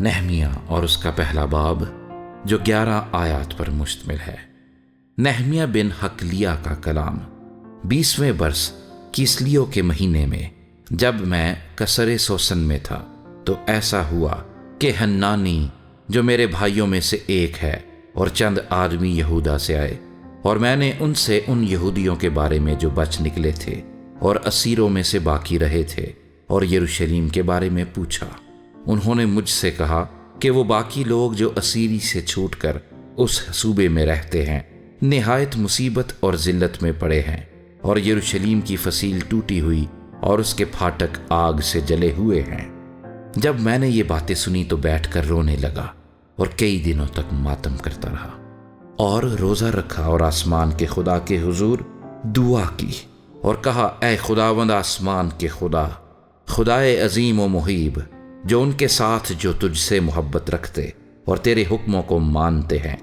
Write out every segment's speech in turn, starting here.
نہمیہ اور اس کا پہلا باب جو 11 آیات پر مشتمل ہے۔ نہمیہ بن حکلیہ کا کلام۔ 20ویں برس کیسلیو کے مہینے میں جب میں کسر سوسن میں تھا تو ایسا ہوا کہ حنانی جو میرے بھائیوں میں سے ایک ہے اور چند آدمی یہودا سے آئے، اور میں نے ان سے ان یہودیوں کے بارے میں جو بچ نکلے تھے اور اسیروں میں سے باقی رہے تھے اور یروشلیم کے بارے میں پوچھا۔ انہوں نے مجھ سے کہا کہ وہ باقی لوگ جو اسیری سے چھوٹ کر اس صوبے میں رہتے ہیں نہایت مصیبت اور ذلت میں پڑے ہیں، اور یروشلیم کی فصیل ٹوٹی ہوئی اور اس کے پھاٹک آگ سے جلے ہوئے ہیں۔ جب میں نے یہ باتیں سنی تو بیٹھ کر رونے لگا اور کئی دنوں تک ماتم کرتا رہا، اور روزہ رکھا اور آسمان کے خدا کے حضور دعا کی اور کہا، اے خداوند آسمان کے خدا، خدائے عظیم و محیب، جو ان کے ساتھ جو تجھ سے محبت رکھتے اور تیرے حکموں کو مانتے ہیں،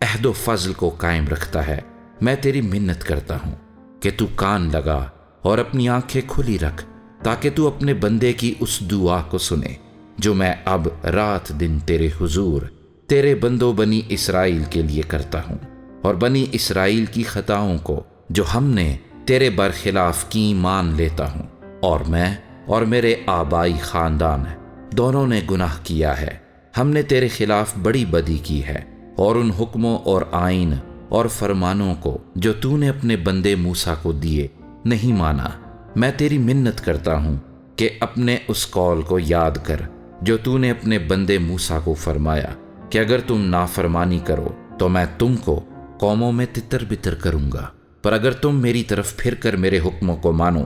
عہد و فضل کو قائم رکھتا ہے، میں تیری منت کرتا ہوں کہ تو کان لگا اور اپنی آنکھیں کھلی رکھ تاکہ تو اپنے بندے کی اس دعا کو سنے جو میں اب رات دن تیرے حضور تیرے بندوں بنی اسرائیل کے لیے کرتا ہوں، اور بنی اسرائیل کی خطاؤں کو جو ہم نے تیرے برخلاف کی مان لیتا ہوں، اور میں اور میرے آبائی خاندان دونوں نے گناہ کیا ہے، ہم نے تیرے خلاف بڑی بدی کی ہے، اور ان حکموں اور آئین اور فرمانوں کو جو تو نے اپنے بندے موسیٰ کو دیے نہیں مانا۔ میں تیری منت کرتا ہوں کہ اپنے اس قول کو یاد کر جو تو نے اپنے بندے موسیٰ کو فرمایا کہ اگر تم نافرمانی کرو تو میں تم کو قوموں میں تتر بتر کروں گا، پر اگر تم میری طرف پھر کر میرے حکموں کو مانو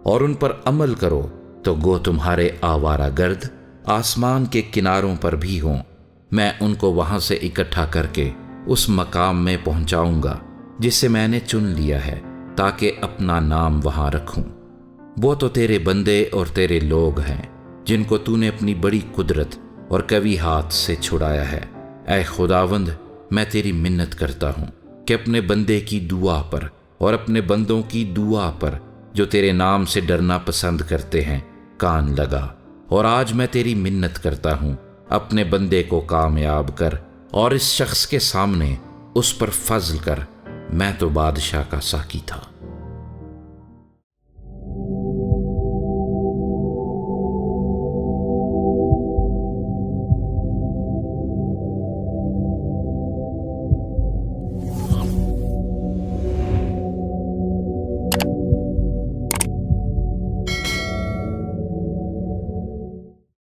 اور ان پر عمل کرو تو گو تمہارے آوارہ گرد آسمان کے کناروں پر بھی ہوں، میں ان کو وہاں سے اکٹھا کر کے اس مقام میں پہنچاؤں گا جسے میں نے چن لیا ہے تاکہ اپنا نام وہاں رکھوں۔ وہ تو تیرے بندے اور تیرے لوگ ہیں جن کو تو نے اپنی بڑی قدرت اور قوی ہاتھ سے چھڑایا ہے۔ اے خداوند، میں تیری منت کرتا ہوں کہ اپنے بندے کی دعا پر اور اپنے بندوں کی دعا پر جو تیرے نام سے ڈرنا پسند کرتے ہیں کان لگا، اور آج میں تیری منت کرتا ہوں اپنے بندے کو کامیاب کر اور اس شخص کے سامنے اس پر فضل کر، میں تو بادشاہ کا ساقی تھا۔